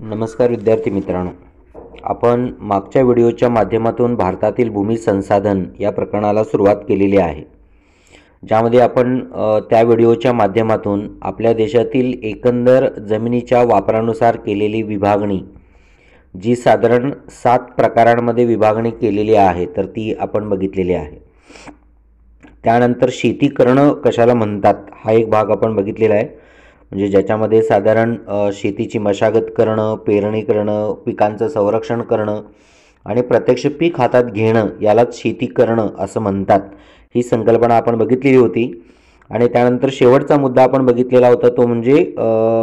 नमस्कार विद्यार्थी मित्रांनो, आपण मागच्या व्हिडिओच्या माध्यमातून भारतातील भूमी संसाधन या प्रकरणाला सुरुवात केलेली आहे, ज्यामध्ये आपण त्या व्हिडिओच्या माध्यमातून आपल्या देशातील एकंदर जमिनीच्या वापरानुसार केलेली विभागणी, जी साधारण 7 प्रकारांमध्ये विभागणी केलेली आहे, तर ती आपण बघितलेली आहे। त्यानंतर शेती करणं कशाला म्हणतात हा एक भाग आपण बघितलेला आहे, म्हणजे ज्याच्यामध्ये साधारण शेतीची मशागत करणं, पेरणी करणं, पिकांचं संरक्षण करणं आणि प्रत्यक्ष पीक हातात घेणं यालाच शेती करणं असं म्हणतात। ही संकल्पना आपण बघितलेली होती। आणि त्यानंतर शेवटचा मुद्दा आपण बघितलेला होता तो म्हणजे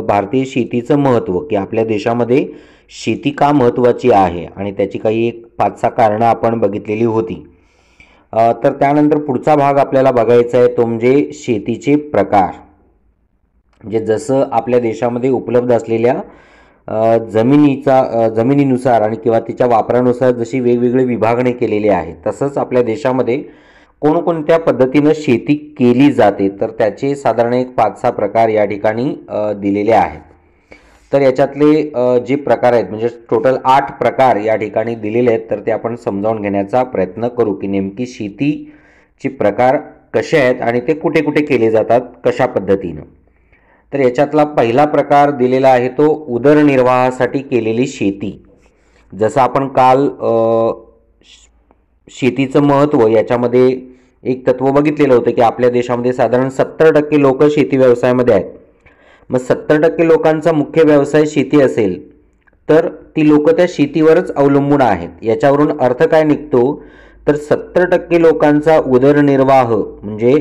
भारतीय शेतीचं महत्त्व, की आपल्या देशामध्ये शेती का महत्त्वाची आहे आणि त्याची काही एक 5-6 कारणं आपण बघितलेली होती। तर त्यानंतर पुढचा भाग आपल्याला बघायचा आहे तो म्हणजे शेतीचे प्रकार, म्हणजे जसं आपल्या देशामध्ये उपलब्ध असलेल्या जमिनीनुसार आणि किंवा तिच्या वापरानुसार जशी वेगवेगळी विभागणी केलेली आहे, तसंच आपल्या देशामध्ये कोणकोणत्या पद्धतीनं शेती केली जाते, तर त्याचे साधारण एक 5-6 प्रकार या ठिकाणी दिलेले आहेत। तर याच्यातले जे प्रकार आहेत म्हणजे टोटल 8 प्रकार या ठिकाणी दिलेले आहेत, तर ते आपण समजावून घेण्याचा प्रयत्न करू की नेमकी शेतीचे प्रकार कसे आहेत आणि ते कुठे कुठे केले जातात, कशा पद्धतीनं। तर याच्यातला पहिला प्रकार दिलेला आहे तो उदरनिर्वाहासाठी केलेली शेती। जसं आपण काल शेतीचं महत्त्व याच्यामध्ये एक तत्व बघितलेलं होतं की आपल्या देशामध्ये साधारण 70% लोक शेती व्यवसायामध्ये आहेत। मग 70% लोकांचा मुख्य व्यवसाय शेती असेल तर ती लोक त्या शेतीवरच अवलंबून आहेत। याच्यावरून अर्थ काय निघतो, तर 70% लोकांचा उदरनिर्वाह म्हणजे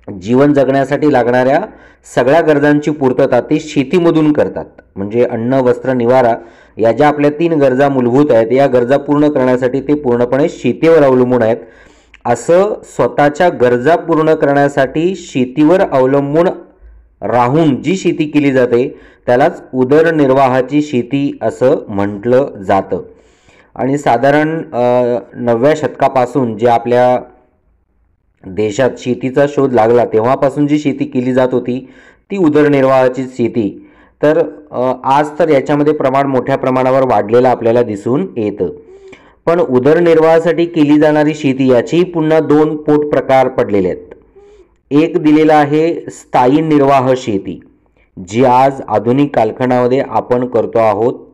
जीवन जगण्यासाठी लागणाऱ्या सगळ्या गरजांची पूर्तता ते शेतीमधून करतात। म्हणजे अन्न, वस्त्र, निवारा या ज्या आपल्या 3 गरजा मूलभूत आहेत, या गरजा पूर्ण करण्यासाठी ते पूर्णपणे शेतीवर अवलंबून आहेत। असं स्वतःच्या गरजा पूर्ण करण्यासाठी शेतीवर अवलंबून राहून जी शेती केली जाते त्यालाच उदरनिर्वाहाची शेती असं म्हटलं जातं। आणि साधारण 9व्या शतकापासून जे आपल्या देशात शेतीचा शोध लागला तेव्हापासून जी शेती केली जात होती ती उदरनिर्वाहाची शेती। तर आज तर याच्यामध्ये प्रमाण मोठ्या प्रमाणावर वाढलेलं आपल्याला दिसून येतं। पण उदरनिर्वाहासाठी केली जाणारी शेती याची पुन्हा 2 पोट प्रकार पडलेले आहेत। एक दिलेला आहे स्थायी निर्वाह शेती, जी आज आधुनिक कालखंडामध्ये आपण करतो आहोत,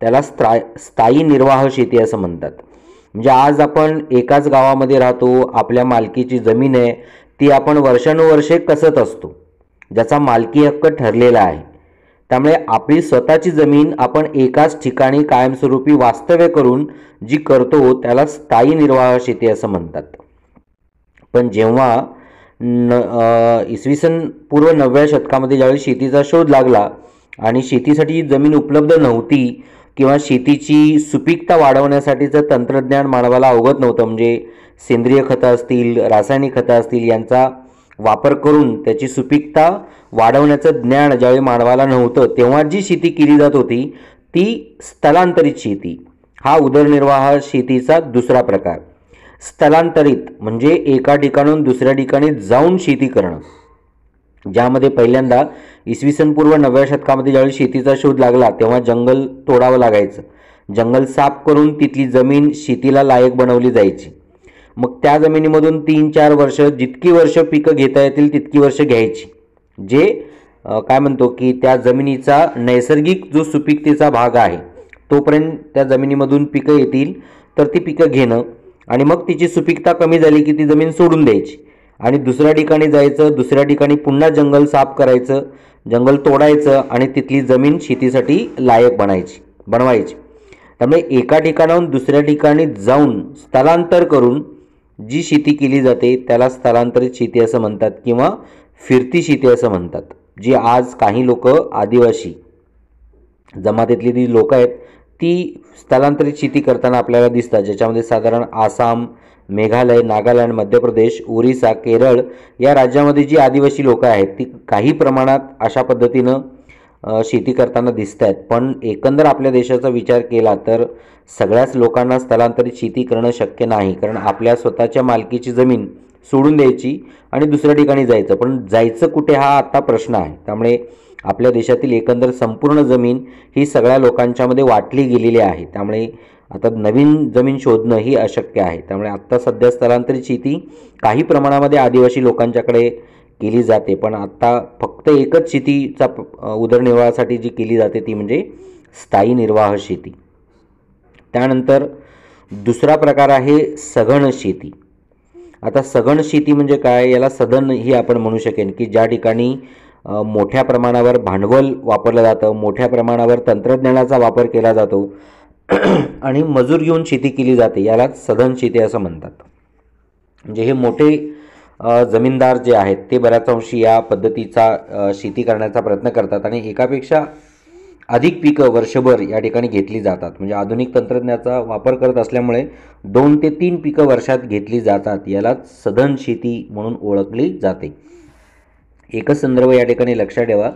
त्याला स्थायी निर्वाह शेती असं म्हणतात। म्हणजे आज आपण एकाच गावामध्ये राहतो, आपल्या मालकीची जमीन आहे, ती आपण वर्षानुवर्षे कसत असतो, ज्याचा मालकी हक्क ठरलेला आहे। त्यामुळे आपली स्वतःची जमीन आपण एकाच ठिकाणी कायमस्वरूपी वास्तव्य करून जी करतो त्याला स्थायी निर्वाह शेती असं म्हणतात। पण जेव्हा इसवी सन पूर्व 9व्या शतकामध्ये ज्यावेळी शेतीचा शोध लागला आणि शेतीसाठी जमीन उपलब्ध नव्हती किंवा शेतीची सुपीकता वाढवण्यासाठीचं तंत्रज्ञान मानवाला अवगत नव्हतं, म्हणजे सेंद्रिय खतं असतील, रासायनिक खतं असतील यांचा वापर करून त्याची सुपीकता वाढवण्याचं ज्ञान ज्यावेळी मानवाला नव्हतं, तेव्हा जी शेती केली जात होती ती स्थलांतरित शेती। हा उदरनिर्वाह शेतीचा दुसरा प्रकार। स्थलांतरित म्हणजे एका ठिकाणाहून दुसऱ्या ठिकाणी जाऊन शेती करणं, ज्यामध्ये पहिल्यांदा इसवी सन पूर्व 9व्या शतकामध्ये ज्यावेळी शेतीचा शोध लागला तेव्हा जंगल तोडावं लागायचं, जंगल साफ करून तिथली जमीन शेतीला लायक बनवली जायची। मग त्या जमिनीमधून 3-4 वर्ष जितकी वर्ष पिकं घेता येतील तितकी वर्ष घ्यायची, जे काय म्हणतो की त्या जमिनीचा नैसर्गिक जो सुपीकतेचा भाग आहे तोपर्यंत त्या जमिनीमधून पिकं येतील तर ती पिकं घेणं, आणि मग तिची सुपीकता कमी झाली की ती जमीन सोडून द्यायची आणि दुसऱ्या ठिकाणी जायचं, दुसऱ्या ठिकाणी पुन्हा जंगल साफ करायचं, जंगल तोडायचं आणि तिथली जमीन शेतीसाठी लायक बनवायची। त्यामुळे एका ठिकाणाहून दुसऱ्या ठिकाणी जाऊन स्थलांतर करून जी शेती केली जाते त्याला स्थलांतरित शेती असं म्हणतात किंवा फिरती शेती असं म्हणतात, जी आज काही लोक आदिवासी जमातीतली जी लोक आहेत ती स्थलांतरित शेती करताना आपल्याला दिसतात, ज्याच्यामध्ये साधारण आसाम, मेघालय, नागालँड, मध्य प्रदेश, ओरिसा, केरळ या राज्यामध्ये जी आदिवासी लोक आहेत ती काही प्रमाणात अशा पद्धतीनं शेती करताना दिसत आहेत। पण एकंदर आपल्या देशाचा विचार केला तर सगळ्याच लोकांना स्थलांतरित शेती करणं शक्य नाही, कारण आपल्या स्वतःच्या मालकीची जमीन सोडून द्यायची आणि दुसऱ्या ठिकाणी जायचं. पण जायचं कुठे हा आता प्रश्न आहे. त्यामुळे आपल्या देशातील एकंदर संपूर्ण जमीन ही सगळ्या लोकांच्यामध्ये वाटली गेलेली आहे. त्यामुळे आता नवीन जमीन शोधणं ही अशक्य आहे. त्यामुळे आत्ता सध्या स्थलांतरित शेती काही प्रमाणामध्ये आदिवासी लोकांच्याकडे केली जाते, पण आत्ता फक्त एकच शेतीचा उदरनिर्वाहासाठी जी केली जाते ती म्हणजे स्थायी निर्वाह शेती. त्यानंतर दुसरा प्रकार आहे सघन शेती. आता सघन शेती म्हणजे काय, याला सधन ही आपण म्हणू शकेन की ज्या ठिकाणी मोठ्या प्रमाणावर भांडवल वापरलं जातं, मोठ्या प्रमाणावर तंत्रज्ञानाचा वापर केला जातो आणि मजूर घेऊन शेती केली जाते, यालाच सधन शेती असं म्हणतात. म्हणजे हे मोठे जमीनदार जे आहेत ते बऱ्याच अंशी या पद्धतीचा शेती करण्याचा प्रयत्न करतात आणि एकापेक्षा अधिक पिकं वर्षभर या ठिकाणी घेतली जातात. म्हणजे आधुनिक तंत्रज्ञानाचा वापर करत असल्यामुळे 2 ते 3 पिकं वर्षात घेतली जातात. यालाच सधन शेती म्हणून ओळखली जाते. एकच संदर्भ या ठिकाणी लक्षात ठेवा,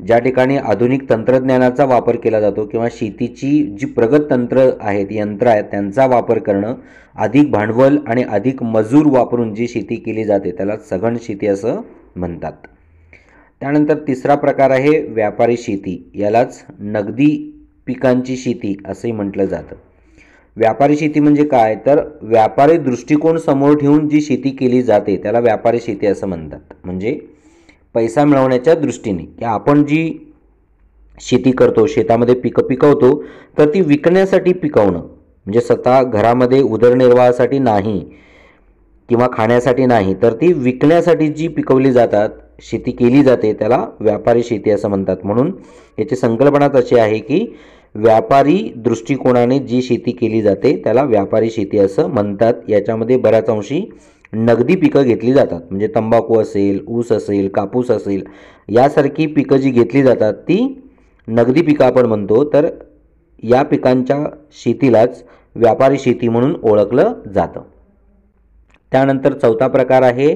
ज्या ठिकाणी आधुनिक तंत्रज्ञानाचा वापर केला जातो किंवा शेतीची जी प्रगत तंत्र आहेत, यंत्र आहेत, त्यांचा वापर करणं, अधिक भांडवल आणि अधिक मजूर वापरून जी शेती केली जाते त्याला सघन शेती असं म्हणतात. त्यानंतर तिसरा प्रकार आहे व्यापारी शेती. यालाच नगदी पिकांची शेती असंही म्हटलं जातं. व्यापारी शेती म्हणजे काय, तर व्यापारी दृष्टिकोन समोर ठेवून जी शेती केली जाते त्याला व्यापारी शेती असं म्हणतात. म्हणजे पैसा मिळवण्याच्या दृष्टीने की आपण जी शेती करतो, शेतामध्ये पिकं पिकवतो, तर ती विकण्यासाठी पिकवणं, म्हणजे स्वतः घरामध्ये उदरनिर्वाहासाठी नाही किंवा खाण्यासाठी नाही, तर ती विकण्यासाठी जी पिकवली जातात, शेती केली जाते त्याला व्यापारी शेती असं म्हणतात. म्हणून याची संकल्पनाच अशी आहे की व्यापारी दृष्टिकोनाने जी शेती केली जाते त्याला व्यापारी शेती असं म्हणतात. याच्यामध्ये बऱ्याच अंशी नगदी पिकं घेतली जातात. म्हणजे तंबाखू असेल, ऊस असेल, कापूस असेल, यासारखी पिकं जी घेतली जातात ती नगदी पिकं आपण म्हणतो. तर या पिकांच्या शेतीलाच व्यापारी शेती म्हणून ओळखलं जातं. त्यानंतर चौथा प्रकार आहे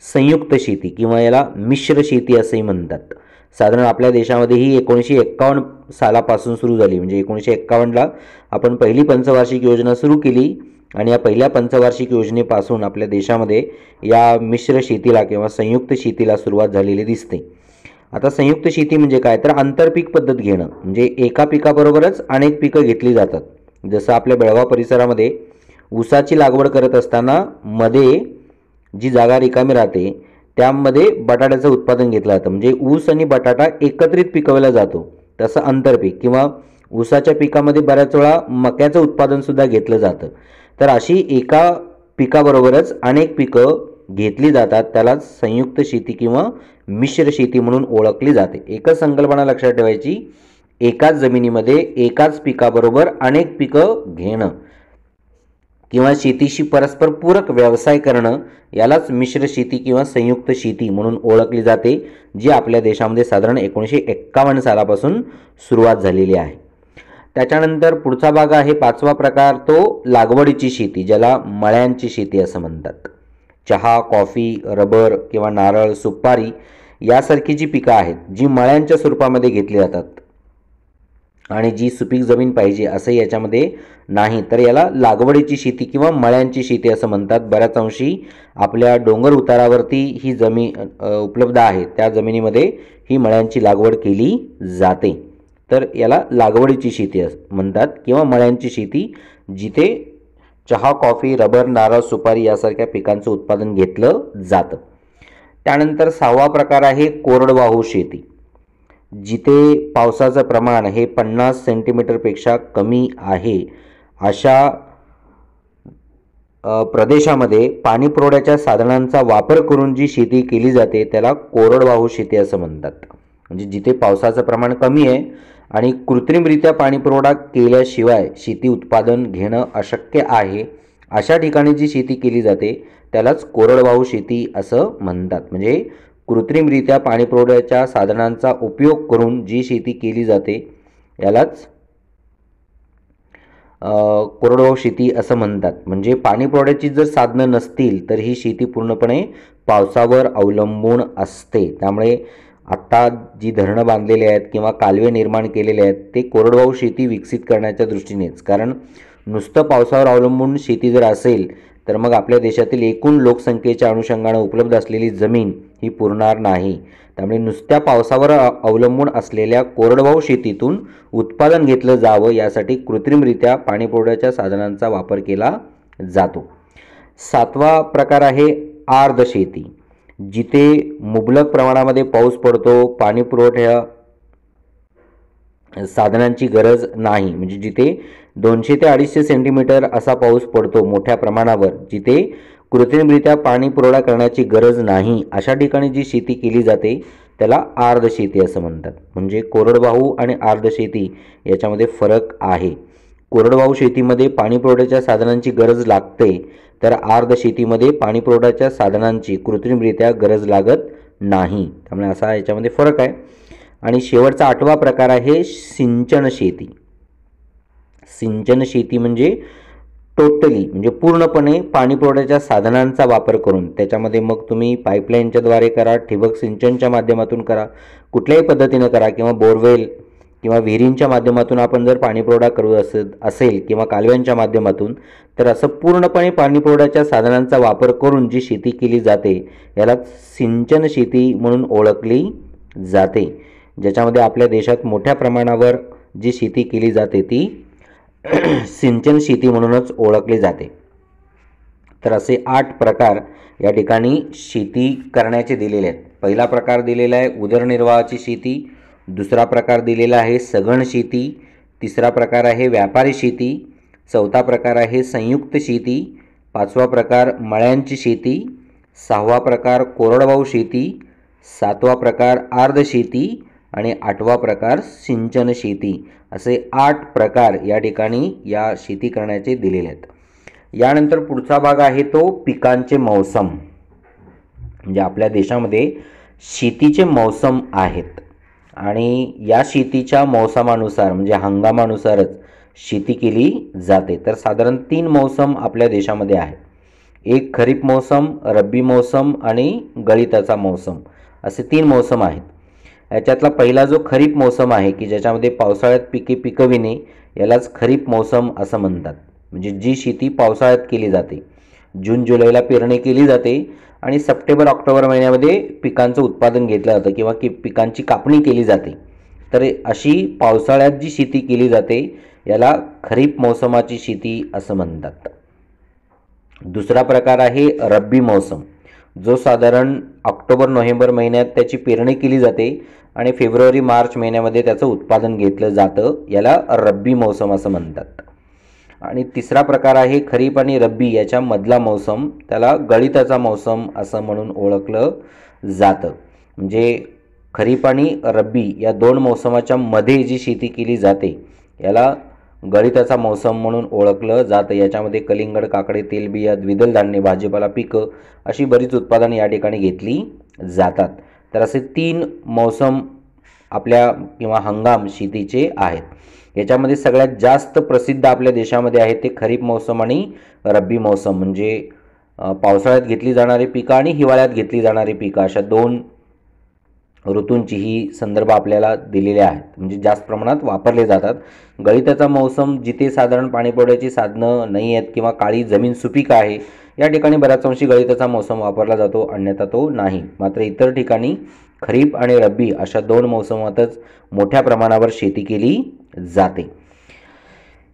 संयुक्त शेती किंवा याला मिश्र शेती असंही म्हणतात. साधारण आपल्या देशामध्ये ही 1951 सालापासून सुरू झाली. म्हणजे 1951ला आपण पहिली पंचवार्षिक योजना सुरू केली आणि या पहिल्या पंचवार्षिक योजनेपासून आपल्या देशामध्ये या मिश्र शेतीला किंवा संयुक्त शेतीला सुरुवात झालेली दिसते. आता संयुक्त शेती म्हणजे काय, तर आंतरपीक पद्धत घेणं. म्हणजे एका पिकाबरोबरच अनेक पिकं घेतली जातात. जसं आपल्या बेळगाव परिसरामध्ये ऊसाची लागवड करत असताना मध्ये जी जागा रिकामी राहते त्यामध्ये बटाट्याचं उत्पादन घेतलं जातं. म्हणजे ऊस आणि बटाटा एकत्रित पिकवला जातो. तसं आंतरपीक किंवा ऊसाच्या पिकामध्ये बऱ्याच वेळा मक्याचं उत्पादनसुद्धा घेतलं जातं. तर अशी एका पिकाबरोबरच अनेक पिकं घेतली जातात, त्यालाच संयुक्त शेती किंवा मिश्र शेती म्हणून ओळखली जाते. एकच संकल्पना लक्षात ठेवायची, एकाच जमिनीमध्ये एकाच पिकाबरोबर अनेक पिकं घेणं किंवा शेतीशी परस्पर पूरक व्यवसाय करणं, यालाच मिश्र शेती किंवा संयुक्त शेती म्हणून ओळखली जाते, जी आपल्या देशामध्ये साधारण 1951 सालापासून सुरुवात झालेली आहे. त्याच्यानंतर पुढचा भाग आहे पाचवा प्रकार, तो लागवडीची शेती, ज्याला मळ्यांची शेती असं म्हणतात. चहा, कॉफी, रबर किंवा नारळ, सुपारी यासारखी जी पिकं आहेत जी मळ्यांच्या स्वरूपामध्ये घेतली जातात आणि जी सुपीक जमीन पाहिजे असं याच्यामध्ये नाही, तर याला लागवडीची शेती किंवा मळ्यांची शेती असं म्हणतात. बऱ्याच अंशी आपल्या डोंगर उतारावरती ही जमीन उपलब्ध आहे, त्या जमिनीमध्ये ही मळ्यांची लागवड केली जाते. तर याला लागवडीची शेती म्हणतात किंवा मळ्यांची शेती, जिथे चहा, कॉफी, रबर, नारळ, सुपारी यासारख्या पिकांचं उत्पादन घेतलं जातं. त्यानंतर सहावा प्रकार आहे कोरडवाहू शेती, जिथे पावसाचं प्रमाण हे 50 सेंटीमीटरपेक्षा कमी आहे अशा प्रदेशामध्ये पाणीपुरवठ्याच्या साधनांचा वापर करून जी शेती केली जाते त्याला कोरडवाहू शेती असं म्हणतात. म्हणजे जिथे पावसाचं प्रमाण कमी आहे आणि कृत्रिमरित्या पाणीपुरवठा केल्याशिवाय शेती उत्पादन घेणं अशक्य आहे, अशा ठिकाणी जी शेती केली जाते त्यालाच कोरडवाहू शेती असं म्हणतात. म्हणजे कृत्रिमरित्या पाणीपुरवठ्याच्या साधनांचा उपयोग करून जी शेती केली जाते यालाच कोरडवाहू शेती असं म्हणतात. म्हणजे पाणीपुरवठ्याची जर साधनं नसतील तर ही शेती पूर्णपणे पावसावर अवलंबून असते. त्यामुळे आत्ता जी धरणं बांधलेली आहेत किंवा कालवे निर्माण केलेले आहेत ते कोरडवाहू शेती विकसित करण्याच्या दृष्टीनेच. कारण नुसतं पावसावर अवलंबून शेती जर असेल तर मग आपल्या देशातील एकूण लोकसंख्येच्या अनुषंगाने उपलब्ध असलेली जमीन ही पुरणार नाही. त्यामुळे नुसत्या पावसावर अवलंबून असलेल्या कोरडवाहू शेतीतून उत्पादन घेतलं जावं यासाठी कृत्रिमरित्या पाणीपुरवठ्याच्या साधनांचा वापर केला जातो. 7वा प्रकार आहे आर्द्र शेती. जिथे मुबलक प्रमाणामध्ये पाऊस पडतो, पाणी पुरवठ्या साधनांची गरज नाही, म्हणजे जिथे 200 ते 250 सेंटीमीटर असा पाऊस पडतो मोठ्या प्रमाणावर, जिथे कृत्रिमरित्या पाणी पुरवठा करण्याची गरज नाही, अशा ठिकाणी जी शेती केली जाते त्याला आर्द्र शेती असं म्हणतात. म्हणजे कोरडवाहू आणि आर्द्र शेती याच्यामध्ये फरक आहे. कोरडवाहू शेतीमध्ये पाणी पुरवठ्याच्या साधनांची गरज लागते, तर आर्द्र शेतीमध्ये पाणी पुरवठ्याच्या साधनांची कृत्रिमरित्या गरज लागत नाही. त्यामुळे असा याच्यामध्ये फरक आहे. आणि शेवटचा 8वा प्रकार आहे सिंचन शेती. सिंचन शेती म्हणजे टोटली म्हणजे पूर्णपणे पाणी पुरवठ्याच्या साधनांचा वापर करून, त्याच्यामध्ये मग तुम्ही पाईपलाईनच्या द्वारे करा, ठिबक सिंचनच्या माध्यमातून करा, कुठल्याही पद्धतीनं करा, किंवा बोरवेल किंवा विहिरींच्या माध्यमातून आपण जर पाणी पुरवठा करू असेल किंवा कालव्यांच्या माध्यमातून, तर असं पूर्णपणे पाणी पुरवठ्याच्या साधनांचा वापर करून जी शेती केली जाते याला सिंचन शेती म्हणून ओळखली जाते. ज्याच्यामध्ये आपल्या देशात मोठ्या प्रमाणावर जी शेती केली जाते ती सिंचन शेती म्हणूनच ओळखली जाते. तर असे 8 प्रकार या ठिकाणी शेती करण्याचे दिलेले आहेत. पहिला प्रकार दिलेला आहे उदरनिर्वाहाची शेती, दुसरा प्रकार दिलेला आहे सघन शेती, तिसरा प्रकार आहे व्यापारी शेती, चौथा प्रकार आहे संयुक्त शेती, 5वा प्रकार मळ्यांची शेती, 6वा प्रकार कोरडवाहू शेती, 7वा प्रकार आर्द्र शेती आणि 8वा प्रकार सिंचन शेती. असे 8 प्रकार या ठिकाणी या शेती करण्याचे दिलेले आहेत. यानंतर पुढचा भाग आहे तो पिकांचे मौसम. म्हणजे आपल्या देशामध्ये शेतीचे मौसम आहेत आणि या शेतीच्या मौसमानुसार म्हणजे हंगामानुसारच शेती केली जाते. तर साधारण 3 मौसम आपल्या देशामध्ये आहे. एक खरीप मौसम, रब्बी मौसम आणि गळीताचा मौसम असे 3 मौसम आहेत. याच्यातला पहिला जो खरीप मौसम आहे की ज्याच्यामध्ये पावसाळ्यात पिके पिकविणे यालाच खरीप मौसम असं म्हणतात. म्हणजे जी शेती पावसाळ्यात केली जाते, जून जुलैला पेरणी केली जाते आणि सप्टेंबर ऑक्टोबर महिन्यामध्ये पिकांचं उत्पादन घेतलं जातं किंवा पिकांची कापणी केली जाते. तर अशी पावसाळ्यात जी शेती केली जाते याला खरीप मौसमाची शेती असं म्हणतात. दुसरा प्रकार आहे रब्बी मौसम, जो साधारण ऑक्टोबर नोव्हेंबर महिन्यात त्याची पेरणी केली जाते आणि फेब्रुवारी मार्च महिन्यामध्ये त्याचं उत्पादन घेतलं जातं, याला रब्बी मौसम असं म्हणतात. आणि तिसरा प्रकार आहे खरीप आणि रब्बी याच्या मधला मौसम, त्याला गळीताचा मौसम असं म्हणून ओळखलं जातं. म्हणजे खरीप आणि रब्बी या 2 मौसमाच्या मध्ये जी शेती केली जाते याला गळीताचा मौसम म्हणून ओळखलं जातं. याच्यामध्ये कलिंगड, काकडे, तेलबिया, द्विदल धान्य, भाजीपाला पिकं अशी बरीच उत्पादने या ठिकाणी घेतली जातात. तर असे 3 मौसम आपल्या किंवा हंगाम शेतीचे आहेत. याच्यामध्ये सगळ्यात जास्त प्रसिद्ध आपल्या देशामध्ये आहे ते खरीप मौसम आणि रब्बी मौसम. म्हणजे पावसाळ्यात घेतली जाणारी पिकं आणि हिवाळ्यात घेतली जाणारी पिकं अशा 2 ऋतूंची ही संदर्भ आपल्याला दिलेले आहेत, म्हणजे जास्त प्रमाणात वापरले जातात. गळीताचा मौसम जिथे साधारण पाणीपुरवठ्याची साधनं नाही आहेत किंवा काळी जमीन सुपीक आहे या ठिकाणी बऱ्याच अंशी गळीताचा मौसम वापरला जातो, अन्यथा तो नाही. मात्र इतर ठिकाणी खरीप आणि रब्बी अशा 2 मौसमातच मोठ्या प्रमाणावर शेती केली जाते.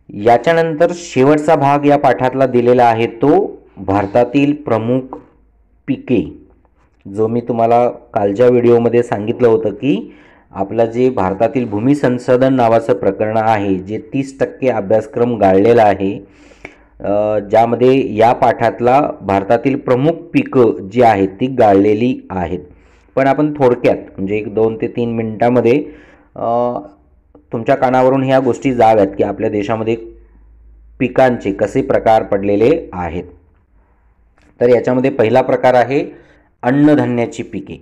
याच्यानंतर शेवटचा भाग या पाठातला दिलेला आहे तो भारतातील प्रमुख पिके, जो मी तुम्हाला कालच्या व्हिडिओमध्ये सांगितलं होतं की आपलं जे भारतातील भूमी संसाधन नावाचं प्रकरण आहे, जे 30% अभ्यासक्रम गाळलेला आहे, ज्यामध्ये या पाठातला भारतातील प्रमुख पिकं जी आहेत ती गाळलेली आहेत. पण आपण थोडक्यात म्हणजे 1-2 ते 3 मिनिटांमध्ये तुमच्या कानावरून ह्या गोष्टी जाव्यात की आपल्या देशामध्ये पिकांचे कसे प्रकार पडलेले आहेत. तर याच्यामध्ये पहिला प्रकार आहे अन्नधान्याची पिके,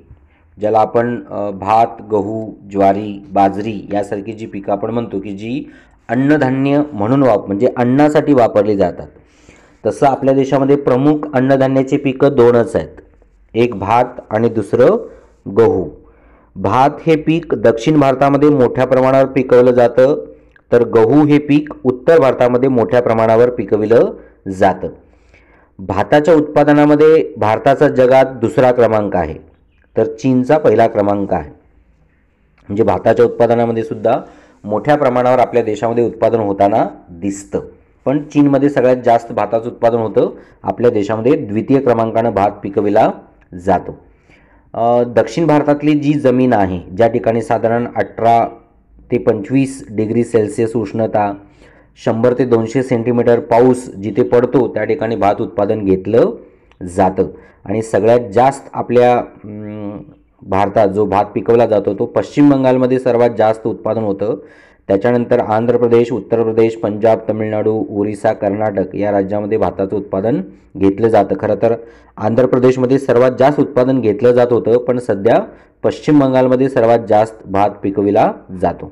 ज्याला आपण भात, गहू, ज्वारी, बाजरी यासारखी जी पिकं आपण म्हणतो की जी अन्नधान्य म्हणून म्हणजे अन्नासाठी वापरली जातात. तसं आपल्या देशामध्ये प्रमुख अन्नधान्याची पिकं 2च आहेत, एक भात आणि दुसरं गहू. भात हे पीक दक्षिण भारतामध्ये मोठ्या प्रमाणावर पिकवलं जातं, तर गहू हे पीक उत्तर भारतामध्ये मोठ्या प्रमाणावर पिकविलं जातं. भाताच्या उत्पादनामध्ये भारताचा जगात दुसरा क्रमांक आहे, तर चीनचा पहिला क्रमांक आहे. म्हणजे भाताच्या उत्पादनामध्ये सुद्धा मोठ्या प्रमाणावर आपल्या देशामध्ये उत्पादन होताना दिसतं. पण चीनमध्ये सगळ्यात जास्त भाताचं उत्पादन होतं. आपल्या देशामध्ये द्वितीय क्रमांकानं भात पिकविला जातो. दक्षिण भारतातली जी जमीन आहे, ज्या ठिकाणी साधारण 18 ते 25 डिग्री सेल्सिअस उष्णता, 100 ते 200 सेंटीमीटर पाऊस जिथे पडतो त्या ठिकाणी भात उत्पादन घेतलं जातं. आणि सगळ्यात जास्त आपल्या भारतात जो भात पिकवला जातो तो पश्चिम बंगालमध्ये सर्वात जास्त उत्पादन होतं. त्याच्यानंतर आंध्र प्रदेश, उत्तर प्रदेश, पंजाब, तमिळनाडू, ओरिसा, कर्नाटक या राज्यामध्ये भाताचं उत्पादन घेतलं जातं. खरं तर आंध्र प्रदेशमध्ये सर्वात जास्त उत्पादन घेतलं जात होतं, पण सध्या पश्चिम बंगालमध्ये सर्वात जास्त भात पिकविला जातो.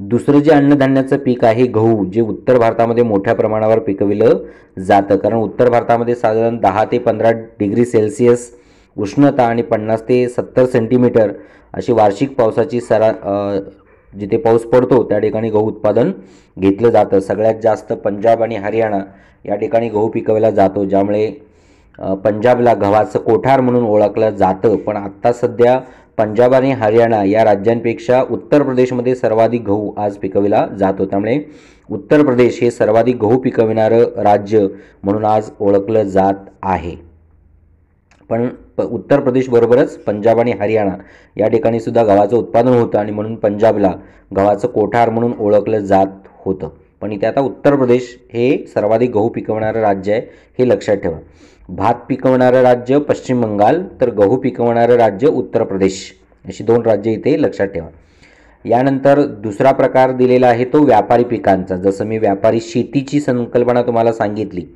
दुसरं जे अन्नधान्याचं पीक आहे गहू, जे उत्तर भारतामध्ये मोठ्या प्रमाणावर पिकविलं जातं. कारण उत्तर भारतामध्ये साधारण 10 ते 15 डिग्री सेल्सिअस उष्णता आणि 50 ते 70 सेंटीमीटर अशी वार्षिक पावसाची जिथे पाऊस पडतो त्या ठिकाणी गहू उत्पादन घेतलं जातं. सगळ्यात जास्त पंजाब आणि हरियाणा या ठिकाणी गहू पिकवला जातो, ज्यामुळे पंजाबला गव्हाचं कोठार म्हणून ओळखलं जातं. पण आत्ता सध्या पंजाब आणि हरियाणा या राज्यांपेक्षा उत्तर प्रदेशमध्ये सर्वाधिक गहू आज पिकविला जातो. त्यामुळे उत्तर प्रदेश हे सर्वाधिक गहू पिकविणारं राज्य म्हणून आज ओळखलं जात आहे. पण उत्तर प्रदेशबरोबरच पंजाब आणि हरियाणा या ठिकाणी सुद्धा गव्हाचं उत्पादन होतं आणि म्हणून पंजाबला गव्हाचं कोठार म्हणून ओळखलं जात होतं. पण इथे आता उत्तर प्रदेश हे सर्वाधिक गहू पिकवणारं राज्य आहे, हे लक्षात ठेवा. भात पिकवणारं राज्य पश्चिम बंगाल, तर गहू पिकवणारं राज्य उत्तर प्रदेश, अशी 2 राज्य इथे लक्षात ठेवा. यानंतर दुसरा प्रकार दिलेला आहे तो व्यापारी पिकांचा. जसं मी व्यापारी शेतीची संकल्पना तुम्हाला सांगितली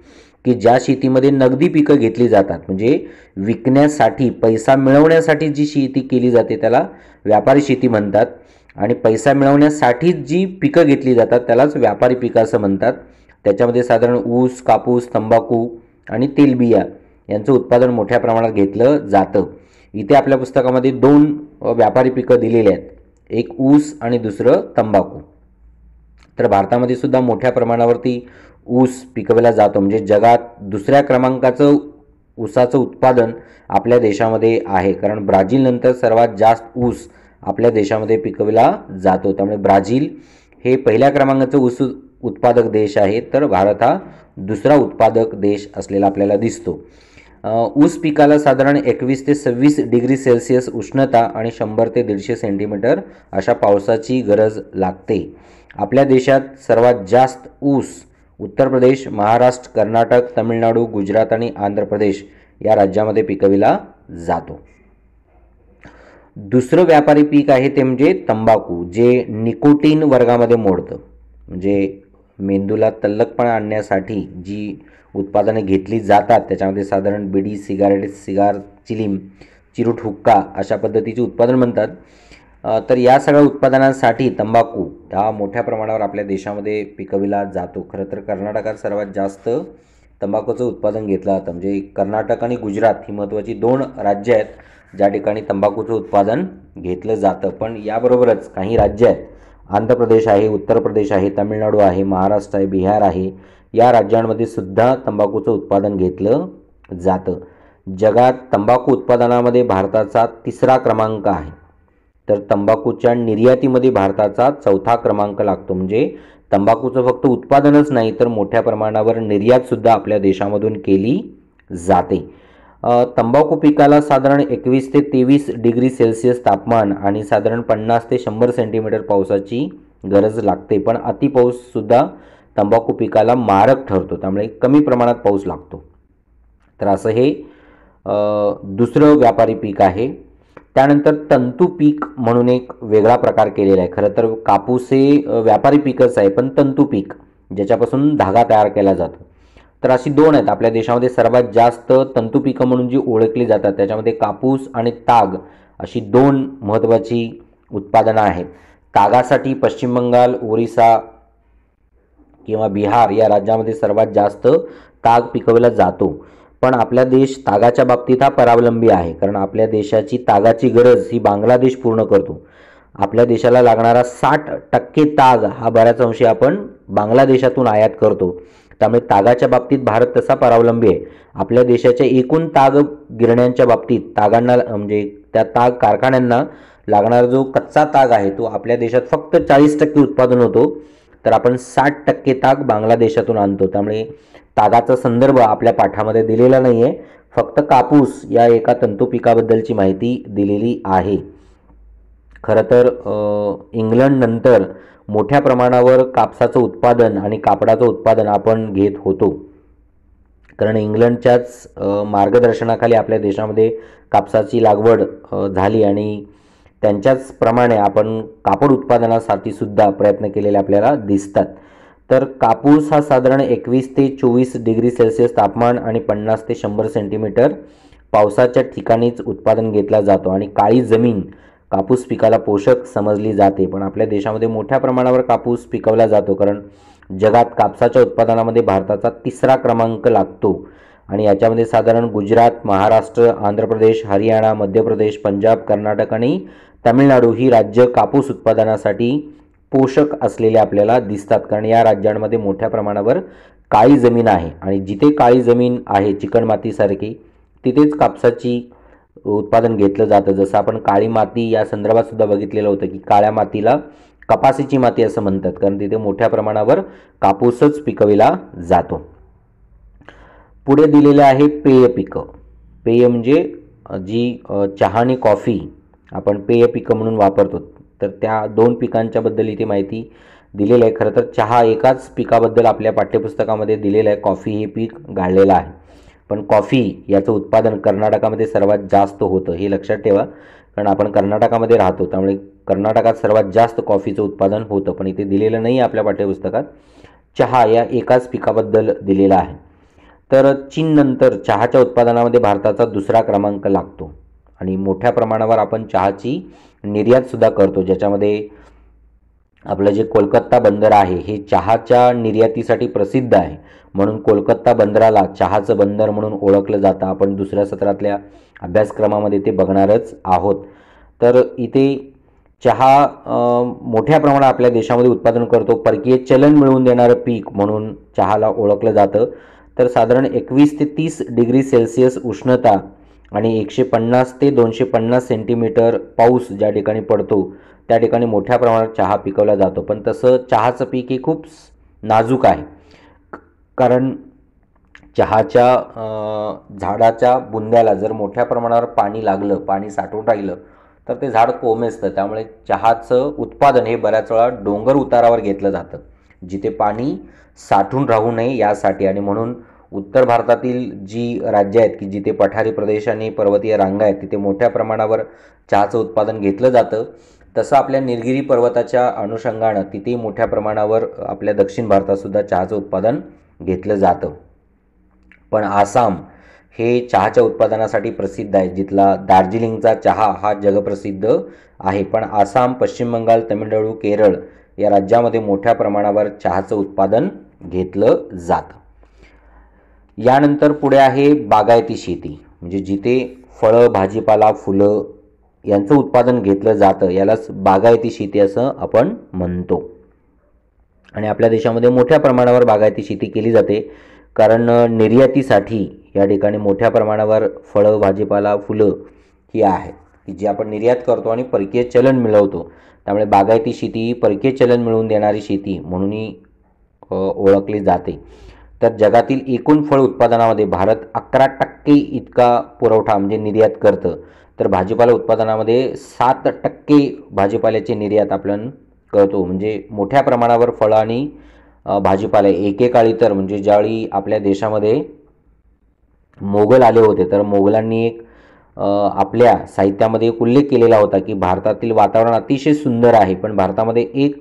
की ज्या शेतीमध्ये नगदी पिकं घेतली जातात, म्हणजे विकण्यासाठी पैसा मिळवण्यासाठी जी शेती केली जाते त्याला व्यापारी शेती म्हणतात. आणि पैसा मिळवण्यासाठी जी पिकं घेतली जातात त्यालाच व्यापारी पिकं असं म्हणतात. त्याच्यामध्ये साधारण ऊस, कापूस, तंबाखू आणि तेलबिया यांचं उत्पादन मोठ्या प्रमाणात घेतलं जातं. इथे आपल्या पुस्तकामध्ये 2 व्यापारी पिकं दिलेली आहेत, एक ऊस आणि दुसरं तंबाखू. तर भारतामध्ये सुद्धा मोठ्या प्रमाणावरती ऊस पिकवला जातो. म्हणजे जगात दुसऱ्या क्रमांकाचं ऊसाचं उत्पादन आपल्या देशामध्ये आहे. कारण ब्राझीलनंतर सर्वात जास्त ऊस आपल्या देशामध्ये पिकवला जातो. त्यामुळे ब्राझील हे पहिल्या क्रमांकाचं ऊस उत्पादक देश आहे, तर भारत हा दुसरा उत्पादक देश असलेला आपल्याला दिसतो. ऊस पिकाला साधारण 21 ते 26 डिग्री सेल्सिअस उष्णता आणि 100 ते 150 सेंटीमीटर अशा पावसाची गरज लागते. आपल्या देशात सर्वात जास्त ऊस उत्तर प्रदेश, महाराष्ट्र, कर्नाटक, तमिळनाडू, गुजरात आणि आंध्र प्रदेश या राज्यामध्ये पिकविला जातो. दुसरं व्यापारी पीक आहे ते म्हणजे तंबाखू, जे निकोटीन वर्गामध्ये मोडतं. म्हणजे मेंदूला तल्लखपणा आणण्यासाठी जी उत्पादने घेतली जातात त्याच्यामध्ये साधारण बिडी, सिगारेट, चिलीम, चिरूट, हुक्का अशा पद्धतीचे उत्पादन म्हणतात. तर या सगळ्या उत्पादनांसाठी तंबाखू हा मोठ्या प्रमाणावर आपल्या देशामध्ये पिकविला जातो. खरं तर कर्नाटकात सर्वात जास्त तंबाखूचं उत्पादन घेतलं जातं. म्हणजे कर्नाटक आणि गुजरात ही महत्त्वाची 2 राज्य आहेत ज्या ठिकाणी तंबाखूचं उत्पादन घेतलं जातं. पण याबरोबरच काही राज्य आहेत, आंध्र प्रदेश आहे, उत्तर प्रदेश आहे, तमिळनाडू आहे, महाराष्ट्र आहे, बिहार आहे, या राज्यांमध्ये सुद्धा तंबाखूचं उत्पादन घेतलं जातं. जगात तंबाखू उत्पादनामध्ये भारताचा 3रा क्रमांक आहे, तर तंबाखूच्या निर्यातीमध्ये भारताचा 4था क्रमांक लागतो. म्हणजे तंबाखूचं फक्त उत्पादनच नाही तर मोठ्या प्रमाणावर निर्यातसुद्धा आपल्या देशामधून केली जाते. तंबाखू पिकाला साधारण 21 ते 23 डिग्री सेल्सिअस तापमान आणि साधारण 50 ते 100 सेंटीमीटर पावसाची गरज लागते. पण अतिपाऊससुद्धा तंबाखू पिकाला मारक ठरतो, त्यामुळे कमी प्रमाणात पाऊस लागतो. तर असं हे दुसरं व्यापारी पीक आहे. त्यानंतर तंतू पीक म्हणून एक वेगळा प्रकार केलेला आहे. खरं तर कापूस हे व्यापारी पीकच आहे, पण तंतू पीक ज्याच्यापासून धागा तयार केला जातो. तर अशी 2 आहेत आपल्या देशामध्ये सर्वात जास्त तंतू पिकं म्हणून जी ओळखली जातात. त्याच्यामध्ये कापूस आणि ताग अशी 2 महत्त्वाची उत्पादनं आहेत. तागासाठी पश्चिम बंगाल, ओरिसा किंवा बिहार या राज्यामध्ये सर्वात जास्त ताग पिकवला जातो. पण आपला देश तागाच्या बाबतीत हा परावलंबी आहे, कारण आपल्या देशाची तागाची गरज ही बांगलादेश पूर्ण करतो. आपल्या देशाला लागणारा 60% ताग हा बऱ्याच अंशी आपण बांगलादेशातून आयात करतो. त्यामुळे तागाच्या बाबतीत भारत तसा परावलंबी आहे. आपल्या देशाच्या एकूण ताग गिरण्यांच्या बाबतीत तागांना म्हणजे त्या ताग कारखान्यांना लागणारा जो कच्चा ताग आहे तो आपल्या देशात फक्त 40% उत्पादन होतो, तर आपण 60% ताग बांगलादेशातून आणतो. त्यामुळे तागाचा संदर्भ आपल्या पाठामध्ये दिलेला नाही आहे, फक्त कापूस या एका तंतू पिकाबद्दलची माहिती दिलेली आहे. खरं तर इंग्लंडनंतर मोठ्या प्रमाणावर कापसाचं उत्पादन आणि कापडाचं उत्पादन आपण घेत होतो, कारण इंग्लंडच्याच मार्गदर्शनाखाली आपल्या देशामध्ये कापसाची लागवड झाली आणि त्यांच्याच प्रमाणे आपण कापड उत्पादनासाठी सुद्धा प्रयत्न केलेले आपल्याला दिसतात. तर कापूस हा साधारण 21 ते 24 डिग्री सेल्सिअस तापमान आणि 50 ते 100 सेंटीमीटर पावसाच्या ठिकाणीच उत्पादन घेतला जातो आणि काळी जमीन कापूस पिकाला पोषक समजली जाते. पण आपल्या देशामध्ये मोठ्या प्रमाणावर कापूस पिकवला जातो, कारण जगात कापसाच्या उत्पादनामध्ये भारताचा 3रा क्रमांक लागतो आणि याच्यामध्ये साधारण गुजरात, महाराष्ट्र, आंध्र प्रदेश, हरियाणा, मध्य प्रदेश, पंजाब, कर्नाटक आणि तामिळनाडू ही राज्य कापूस उत्पादनासाठी पोषक असलेले आपल्याला दिसतात, कारण या राज्यांमध्ये मोठ्या प्रमाणावर काळी जमीन आहे आणि जिथे काळी जमीन आहे चिकणमातीसारखी तिथेच कापसाची उत्पादन घेतलं जातं. जसं आपण काळी माती या संदर्भात सुद्धा बघितलेलं होतं की काळ्या मातीला कपासीची माती असं म्हणतात, कारण तिथे मोठ्या प्रमाणावर कापूसच पिकविला जातो. पुढे दिलेले आहे पेय पिकं. पेय म्हणजे जी चहा आणि कॉफी आपण पेय पिकं म्हणून वापरतो, तर त्या 2 पिकांच्या बद्दल इथे माहिती दिलेली आहे. खरं तर चहा एकाच पिकाबद्दल आपल्या पाठ्यपुस्तकामध्ये दिलेलं आहे, कॉफी हे पीक गाळलेलं आहे. पण कॉफी याचं उत्पादन कर्नाटकामध्ये सर्वात जास्त होतं, हे लक्षात ठेवा, कारण आपण कर्नाटकामध्ये राहतो, त्यामुळे कर्नाटकात सर्वात जास्त कॉफीचं उत्पादन होतं. पण इथे दिलेलं नाही आपल्या पाठ्यपुस्तकात. चहा या एकाच पिकाबद्दल दिलेलं आहे. तर चीननंतर चहाच्या उत्पादनामध्ये भारताचा 2रा क्रमांक लागतो आणि मोठ्या प्रमाणावर आपण चहाची निर्यातसुद्धा करतो, ज्याच्यामध्ये आपलं जे कोलकाता बंदर आहे हे चहाच्या निर्यातीसाठी प्रसिद्ध आहे, म्हणून कोलकाता बंदराला चहाचं बंदर म्हणून ओळखलं जातं. आपण दुसऱ्या सत्रातल्या अभ्यासक्रमामध्ये ते बघणारच आहोत. तर इथे चहा मोठ्या प्रमाणात आपल्या देशामध्ये उत्पादन करतो. परकीय चलन मिळवून देणारं पीक म्हणून चहाला ओळखलं जातं. तर साधारण 21 ते 30 डिग्री सेल्सिअस उष्णता आणि 150 ते 250 सेंटीमीटर पाऊस ज्या ठिकाणी पडतो त्या ठिकाणी मोठ्या प्रमाणात चहा पिकवला जातो. पण तसं चहाचं पीक हे खूप नाजूक आहे, कारण चहाच्या झाडाच्या बुंद्याला जर मोठ्या प्रमाणावर पाणी लागलं, पाणी साठवून राहिलं तर ते झाड कोमेजतं. त्यामुळे चहाचं उत्पादन हे बऱ्याच वेळा डोंगर उतारावर घेतलं जातं, जिथे पाणी साठून राहू नये यासाठी. आणि म्हणून उत्तर भारतातील जी राज्य आहेत की जिथे पठारी प्रदेश आणि पर्वतीय रांगा आहेत तिथे मोठ्या प्रमाणावर चहाचं उत्पादन घेतलं जातं. तसं आपल्या निलगिरी पर्वताच्या अनुषंगानं तिथे मोठ्या प्रमाणावर आपल्या दक्षिण भारतातसुद्धा चहाचं उत्पादन घेतलं जातं. पण आसाम हे चहाच्या उत्पादनासाठी प्रसिद्ध आहे, जिथला दार्जिलिंगचा चहा हा जगप्रसिद्ध आहे. पण आसाम, पश्चिम बंगाल, तमिळनाडू, केरळ या राज्यामध्ये मोठ्या प्रमाणावर चहाचं उत्पादन घेतलं जातं. यानंतर पुढे आहे बागायती शेती, म्हणजे जिथे फळं, भाजीपाला, फुलं यांचं उत्पादन घेतलं जातं यालाच बागायती शेती असं आपण म्हणतो. आणि आपल्या देशामध्ये मोठ्या प्रमाणावर बागायती शेती केली जाते, कारण निर्यातीसाठी या ठिकाणी मोठ्या प्रमाणावर फळं, भाजीपाला, फुलं ही आहेत की जी आपण निर्यात करतो आणि परकीय चलन मिळवतो. त्यामुळे बागायती शेती परकीय चलन मिळवून देणारी शेती म्हणूनही ओळखली जाते. तर जगातील एकूण फळ उत्पादनामध्ये भारत 11% इतका पुरवठा म्हणजे निर्यात करतं, तर भाजीपाला उत्पादनामध्ये 7% भाजीपाल्याची निर्यात आपण करतो. म्हणजे मोठ्या प्रमाणावर फळं आणि भाजीपाला एकेकाळी तर म्हणजे ज्यावेळी आपल्या देशामध्ये मोगल आले होते तर मोगलांनी एक आपल्या साहित्यामध्ये एक उल्लेख केलेला होता की भारतातील वातावरण अतिशय सुंदर आहे, पण भारतामध्ये एक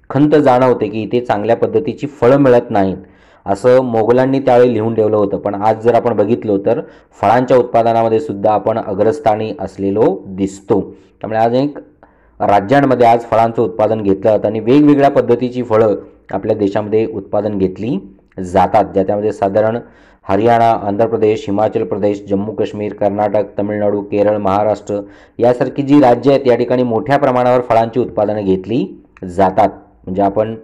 खंत जाणवते की इथे चांगल्या पद्धतीची फळं मिळत नाहीत, असं मोगलांनी त्यावेळी लिहून ठेवलं होतं. पण आज जर आपण बघितलो तर फळांच्या उत्पादनामध्ये सुद्धा आपण अग्रस्थानी असलेलो दिसतो. त्यामुळे आज एक राज्यांमध्ये आज फळांचं उत्पादन घेतलं जातं आणि वेगवेगळ्या पद्धतीची फळं आपल्या देशामध्ये उत्पादन घेतली जातात, ज्याच्यामध्ये साधारण हरियाणा, आंध्र प्रदेश, हिमाचल प्रदेश, जम्मू काश्मीर, कर्नाटक, तमिळनाडू, केरळ, महाराष्ट्र यासारखी जी राज्य आहेत या ठिकाणी मोठ्या प्रमाणावर फळांची उत्पादनं घेतली जातात. म्हणजे आपण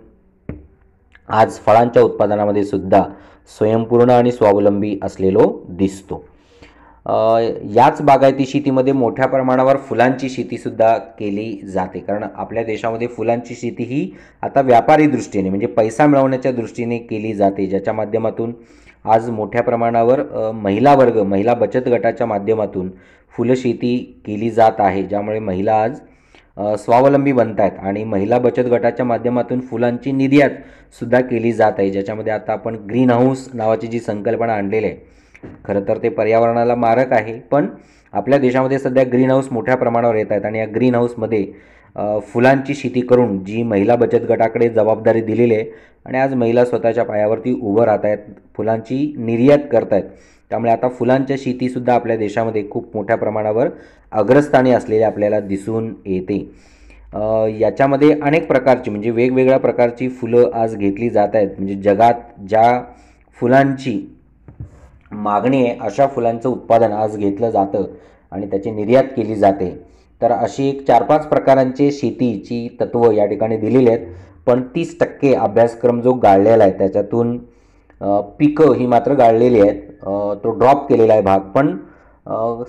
आज फळांच्या उत्पादनामध्ये सुद्धा स्वयंपूर्ण आणि स्वावलंबी असलेलो दिसतो. याच बागायती शेतीमध्ये मोठ्या प्रमाणावर फुलांची शेतीसुद्धा केली जाते, कारण आपल्या देशामध्ये फुलांची शेती ही आता व्यापारी दृष्टीने म्हणजे पैसा मिळवण्याच्या दृष्टीने केली जाते, ज्याच्या माध्यमातून आज मोठ्या प्रमाणावर महिला बचत गटाच्या माध्यमातून फुलशेती केली जात आहे, ज्यामुळे महिला आज स्वावलंबी बनत आहेत आणि महिला बचत गटाच्या माध्यमातून फुलांची निर्यातसुद्धा केली जात आहे, ज्याच्यामध्ये आता आपण ग्रीन हाऊस नावाची जी संकल्पना आणलेली आहे. खरं तर ते पर्यावरणाला मारक आहे, पण आपल्या देशामध्ये सध्या ग्रीन हाऊस मोठ्या प्रमाणावर येत आहेत आणि या ग्रीन हाऊसमध्ये फुलांची शेती करून जी महिला बचत गटाकडे जबाबदारी दिलेली आहे आणि आज महिला स्वतःच्या पायावरती उभं राहत आहेत, फुलांची निर्यात करत आहेत. त्यामुळे आता फुलांच्या शेतीसुद्धा आपल्या देशामध्ये खूप मोठ्या प्रमाणावर अग्रस्थानी असलेले आपल्याला दिसून येते. याच्यामध्ये अनेक प्रकारची म्हणजे वेगवेगळ्या प्रकारची फुलं आज घेतली जात आहेत. म्हणजे जगात ज्या फुलांची मागणी आहे अशा फुलांचं उत्पादन आज घेतलं जातं आणि त्याची निर्यात केली जाते. तर अशी एक 4-5 प्रकारांचे शेतीची तत्त्व या ठिकाणी दिलेली आहेत, पण 30% अभ्यासक्रम जो गाळलेला आहे त्याच्यातून पिकं ही मात्र गाळलेली आहेत. तो ड्रॉप केलेला आहे भाग, पण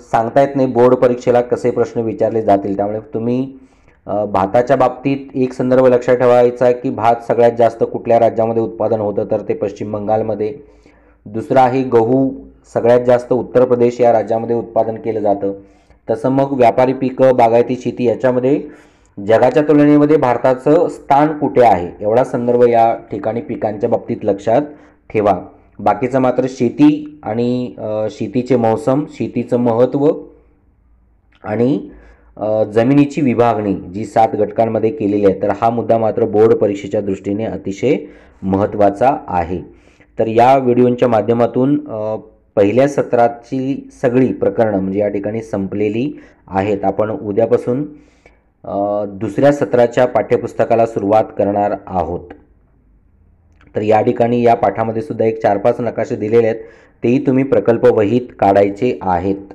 सांगता येत नाही बोर्ड परीक्षेला कसे प्रश्न विचारले जातील. त्यामुळे तुम्ही भाताच्या बाबतीत एक संदर्भ लक्षात ठेवायचा आहे की भात सगळ्यात जास्त कुठल्या राज्यामध्ये उत्पादन होतं, तर ते पश्चिम बंगालमध्ये. दुसरं आहे गहू, सगळ्यात जास्त उत्तर प्रदेश या राज्यामध्ये उत्पादन केलं जातं. तसं मग व्यापारी पिकं, बागायती शेती याच्यामध्ये जगाच्या तुलनेमध्ये भारताचं स्थान कुठे आहे एवढा संदर्भ या ठिकाणी पिकांच्या बाबतीत लक्षात ठेवा. बाकीचं मात्र शेती आणि शेतीचे मौसम, शेतीचं महत्त्व आणि जमिनीची विभागणी जी 7 घटकांमध्ये केलेली आहे, तर हा मुद्दा मात्र बोर्ड परीक्षेच्या दृष्टीने अतिशय महत्त्वाचा आहे. तर या व्हिडिओच्या माध्यमातून पहिल्या सत्राची सगळी प्रकरणं म्हणजे या ठिकाणी संपलेली आहेत. आपण उद्यापासून दुसऱ्या सत्राच्या पाठ्यपुस्तकाला सुरुवात करणार आहोत. तर या ठिकाणी या पाठामध्ये सुद्धा एक 4-5 नकाशे दिलेले आहेत, तेही तुम्ही प्रकल्प वहीत काढायचे आहेत.